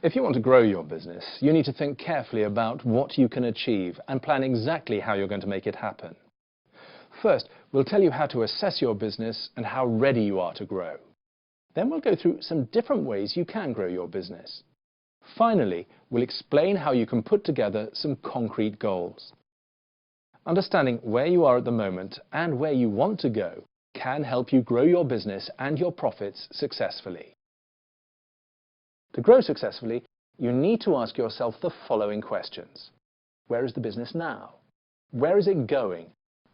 If you want to grow your business, you need to think carefully about what you can achieve and plan exactly how you're going to make it happen. First, we'll tell you how to assess your business and how ready you are to grow. Then we'll go through some different ways you can grow your business. Finally, we'll explain how you can put together some concrete goals. Understanding where you are at the moment and where you want to go can help you grow your business and your profits successfully. To grow successfully, you need to ask yourself the following questions. Where is the business now? Where is it going?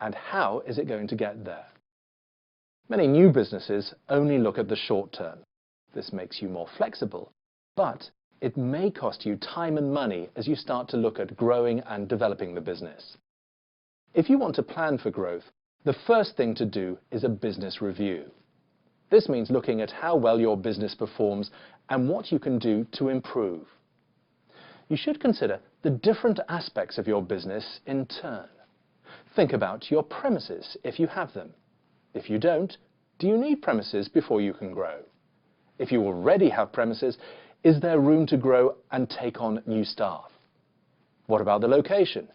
And how is it going to get there? Many new businesses only look at the short term. This makes you more flexible, but it may cost you time and money as you start to look at growing and developing the business. If you want to plan for growth, the first thing to do is a business review. This means looking at how well your business performs and what you can do to improve. You should consider the different aspects of your business in turn. Think about your premises if you have them. If you don't, do you need premises before you can grow? If you already have premises, is there room to grow and take on new staff? What about the location?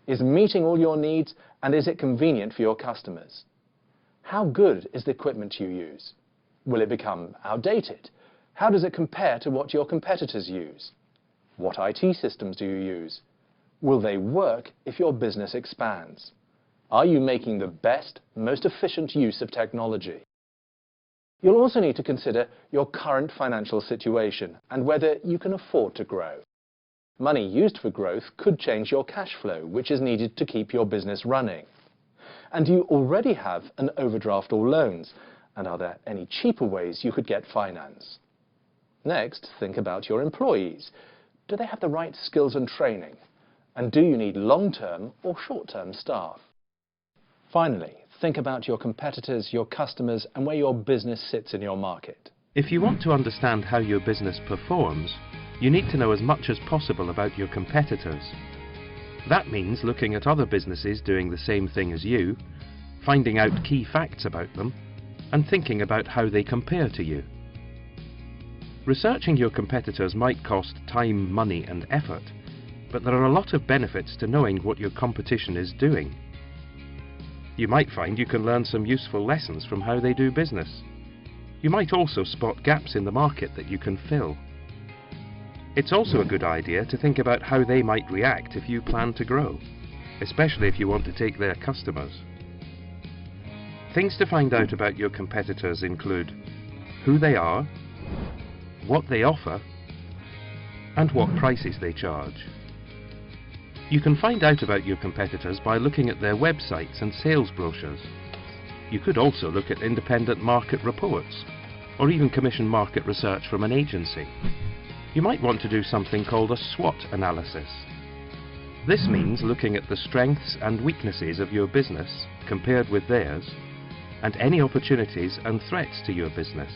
Is meeting all your needs and is it convenient for your customers? How good is the equipment you use? Will it become outdated? How does it compare to what your competitors use? What IT systems do you use? Will they work if your business expands? Are you making the best, most efficient use of technology? You'll also need to consider your current financial situation and whether you can afford to grow. Money used for growth could change your cash flow, which is needed to keep your business running. And do you already have an overdraft or loans? And are there any cheaper ways you could get finance? Next, think about your employees. Do they have the right skills and training? And do you need long-term or short-term staff? Finally, think about your competitors, your customers, and where your business sits in your market. If you want to understand how your business performs, you need to know as much as possible about your competitors. That means looking at other businesses doing the same thing as you, finding out key facts about them, and thinking about how they compare to you. Researching your competitors might cost time, money, and effort, but there are a lot of benefits to knowing what your competition is doing. You might find you can learn some useful lessons from how they do business. You might also spot gaps in the market that you can fill. It's also a good idea to think about how they might react if you plan to grow, especially if you want to take their customers. Things to find out about your competitors include who they are, what they offer, and what prices they charge. You can find out about your competitors by looking at their websites and sales brochures. You could also look at independent market reports, or even commission market research from an agency. You might want to do something called a SWOT analysis. This means looking at the strengths and weaknesses of your business compared with theirs, and any opportunities and threats to your business.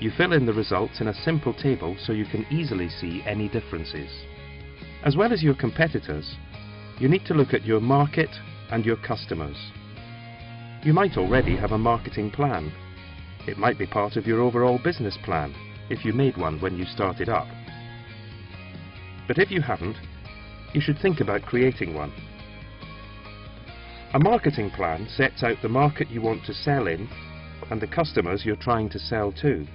You fill in the results in a simple table so you can easily see any differences. As well as your competitors, you need to look at your market and your customers. You might already have a marketing plan. It might be part of your overall business plan, if you made one when you started up. But if you haven't, you should think about creating one. A marketing plan sets out the market you want to sell in and the customers you're trying to sell to.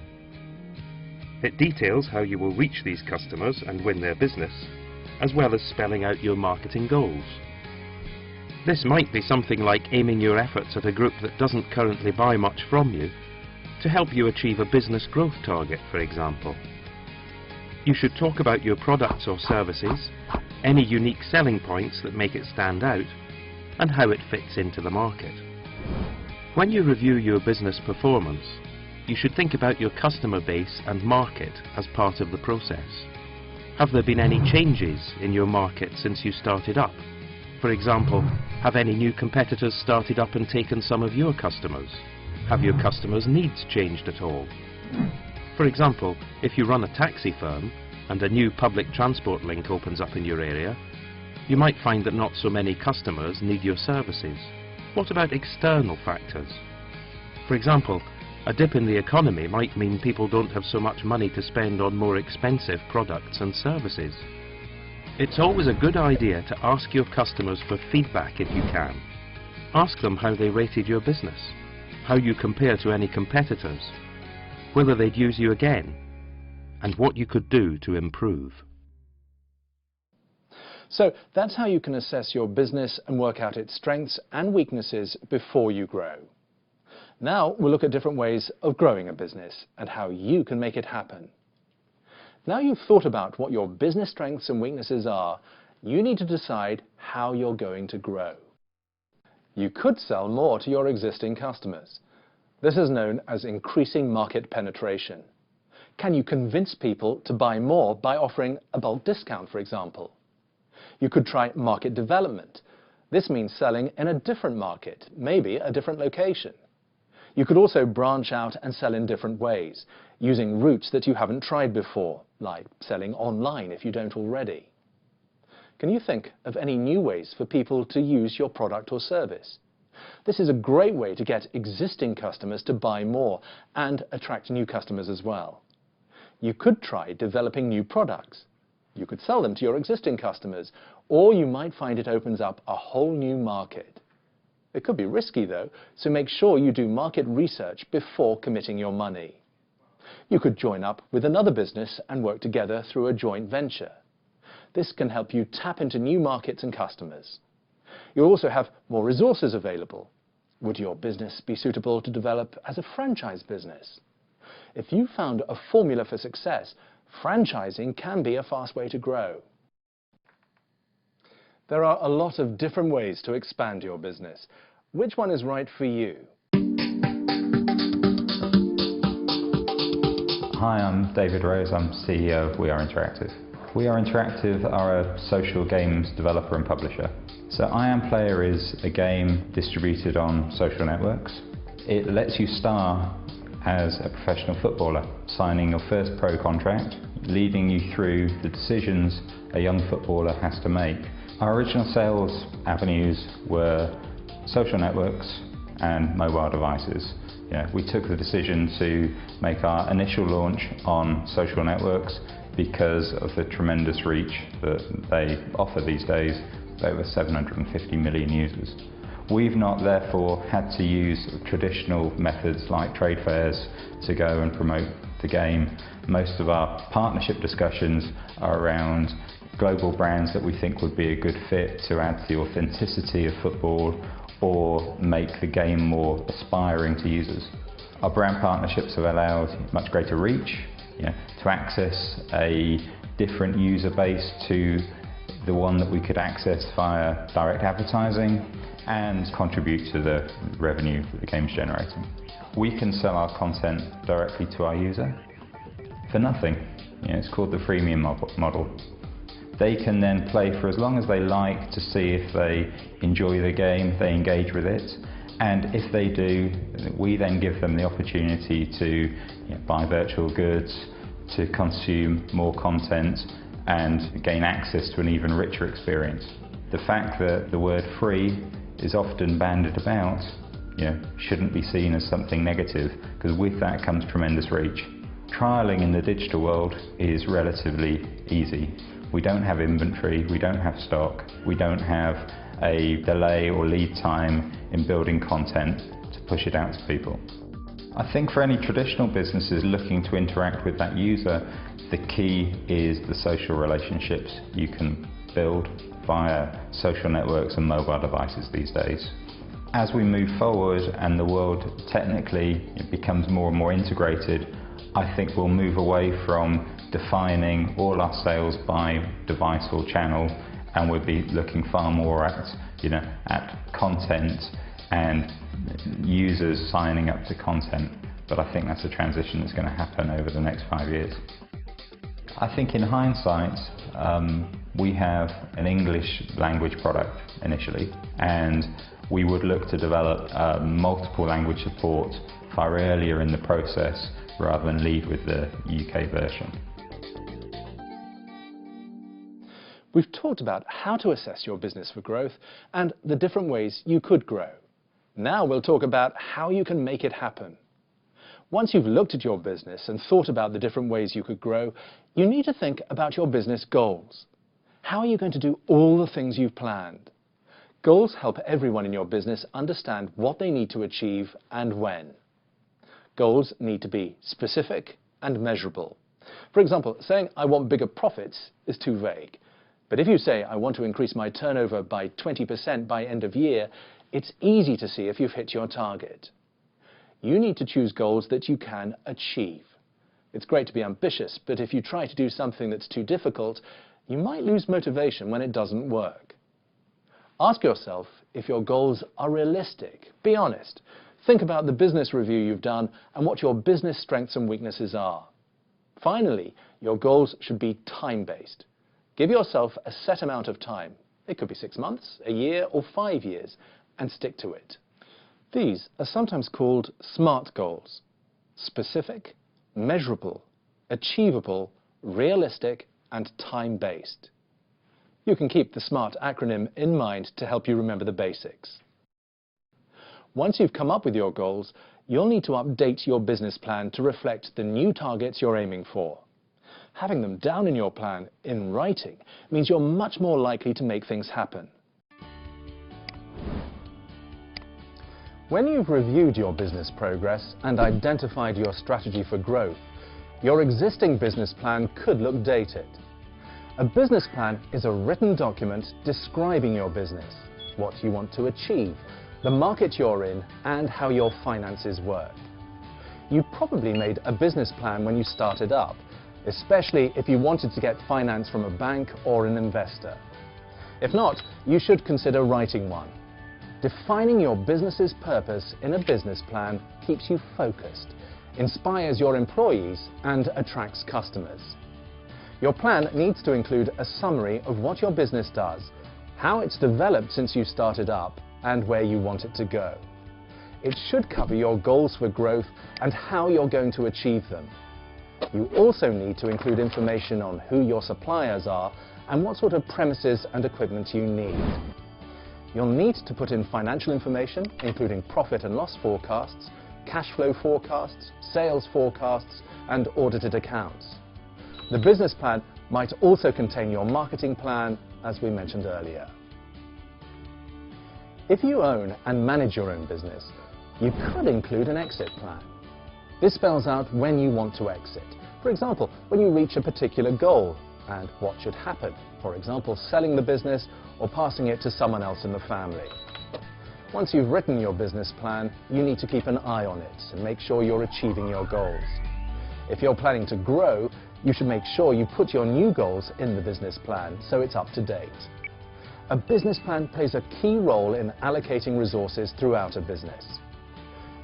It details how you will reach these customers and win their business, as well as spelling out your marketing goals. This might be something like aiming your efforts at a group that doesn't currently buy much from you, to help you achieve a business growth target, for example. You should talk about your products or services, any unique selling points that make it stand out, and how it fits into the market. When you review your business performance, you should think about your customer base and market as part of the process. Have there been any changes in your market since you started up? For example, have any new competitors started up and taken some of your customers? Have your customers' needs changed at all? For example, if you run a taxi firm and a new public transport link opens up in your area, you might find that not so many customers need your services. What about external factors? For example, A dip in the economy might mean people don't have so much money to spend on more expensive products and services. It's always a good idea to ask your customers for feedback if you can. Ask them how they rated your business, how you compare to any competitors, whether they'd use you again, and what you could do to improve. So that's how you can assess your business and work out its strengths and weaknesses before you grow. Now we'll look at different ways of growing a business and how you can make it happen. Now you've thought about what your business strengths and weaknesses are, you need to decide how you're going to grow. You could sell more to your existing customers. This is known as increasing market penetration. Can you convince people to buy more by offering a bulk discount, for example? You could try market development. This means selling in a different market, maybe a different location. You could also branch out and sell in different ways, using routes that you haven't tried before, like selling online if you don't already. Can you think of any new ways for people to use your product or service? This is a great way to get existing customers to buy more and attract new customers as well. You could try developing new products. You could sell them to your existing customers, or you might find it opens up a whole new market. It could be risky though, so make sure you do market research before committing your money. You could join up with another business and work together through a joint venture. This can help you tap into new markets and customers. You'll also have more resources available. Would your business be suitable to develop as a franchise business? If you found a formula for success, franchising can be a fast way to grow. There are a lot of different ways to expand your business. Which one is right for you? Hi, I'm David Rose. I'm CEO of We Are Interactive. We Are Interactive are a social games developer and publisher. So I Am Player is a game distributed on social networks. It lets you star as a professional footballer, signing your first pro contract, leading you through the decisions a young footballer has to make. Our original sales avenues were social networks and mobile devices. We took the decision to make our initial launch on social networks because of the tremendous reach that they offer these days, over 750 million users. We've not therefore had to use traditional methods like trade fairs to go and promote the game. Most of our partnership discussions are around global brands that we think would be a good fit to add to the authenticity of football or make the game more aspiring to users. Our brand partnerships have allowed much greater reach, to access a different user base to the one that we could access via direct advertising and contribute to the revenue that the game's generating. We can sell our content directly to our user for nothing. It's called the freemium model. They can then play for as long as they like to see if they enjoy the game, they engage with it, and if they do, we then give them the opportunity to buy virtual goods, to consume more content and gain access to an even richer experience. The fact that the word free is often bandied about shouldn't be seen as something negative, because with that comes tremendous reach. Trialling in the digital world is relatively easy. We don't have inventory, we don't have stock, we don't have a delay or lead time in building content to push it out to people. I think for any traditional businesses looking to interact with that user, the key is the social relationships you can build via social networks and mobile devices these days. As we move forward and the world technically becomes more and more integrated, I think we'll move away from defining all our sales by device or channel, and we'll be looking far more at content and users signing up to content. But I think that's a transition that's going to happen over the next 5 years. I think in hindsight, we have an English language product initially, and we would look to develop multiple language support far earlier in the process rather than lead with the UK version. We've talked about how to assess your business for growth and the different ways you could grow. Now we'll talk about how you can make it happen. Once you've looked at your business and thought about the different ways you could grow, you need to think about your business goals. How are you going to do all the things you've planned? Goals help everyone in your business understand what they need to achieve and when. Goals need to be specific and measurable. For example, saying I want bigger profits is too vague. But if you say I want to increase my turnover by 20% by end of year, it's easy to see if you've hit your target. You need to choose goals that you can achieve. It's great to be ambitious, but if you try to do something that's too difficult, you might lose motivation when it doesn't work. Ask yourself if your goals are realistic. Be honest. Think about the business review you've done and what your business strengths and weaknesses are. Finally, your goals should be time-based. Give yourself a set amount of time. It could be 6 months, a year, or 5 years, and stick to it. These are sometimes called SMART goals: specific, measurable, achievable, realistic, and time-based. You can keep the SMART acronym in mind to help you remember the basics. Once you've come up with your goals, you'll need to update your business plan to reflect the new targets you're aiming for. Having them down in your plan in writing means you're much more likely to make things happen. When you've reviewed your business progress and identified your strategy for growth, your existing business plan could look dated. A business plan is a written document describing your business, what you want to achieve, the market you're in, and how your finances work. You probably made a business plan when you started up, especially if you wanted to get finance from a bank or an investor. If not, you should consider writing one. Defining your business's purpose in a business plan keeps you focused, inspires your employees, and attracts customers. Your plan needs to include a summary of what your business does, how it's developed since you started up, and where you want it to go. It should cover your goals for growth and how you're going to achieve them. You also need to include information on who your suppliers are and what sort of premises and equipment you need. You'll need to put in financial information, including profit and loss forecasts, cash flow forecasts, sales forecasts, and audited accounts. The business plan might also contain your marketing plan, as we mentioned earlier. If you own and manage your own business, you could include an exit plan. This spells out when you want to exit. For example, when you reach a particular goal and what should happen. For example, selling the business or passing it to someone else in the family. Once you've written your business plan, you need to keep an eye on it and make sure you're achieving your goals. If you're planning to grow, you should make sure you put your new goals in the business plan so it's up to date. A business plan plays a key role in allocating resources throughout a business.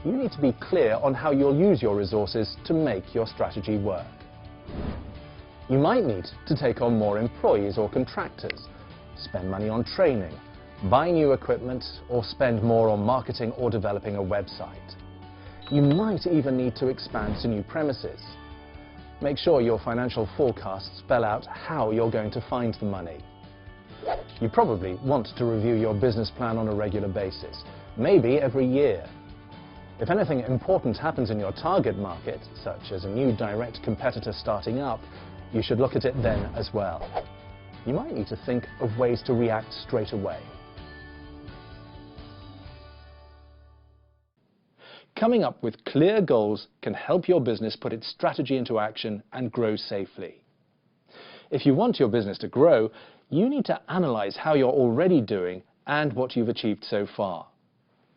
You need to be clear on how you'll use your resources to make your strategy work. You might need to take on more employees or contractors, spend money on training, buy new equipment, or spend more on marketing or developing a website. You might even need to expand to new premises. Make sure your financial forecasts spell out how you're going to find the money. You probably want to review your business plan on a regular basis, maybe every year. If anything important happens in your target market, such as a new direct competitor starting up, you should look at it then as well. You might need to think of ways to react straight away. Coming up with clear goals can help your business put its strategy into action and grow safely. If you want your business to grow, you need to analyze how you're already doing and what you've achieved so far.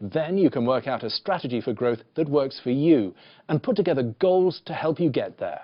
Then you can work out a strategy for growth that works for you and put together goals to help you get there.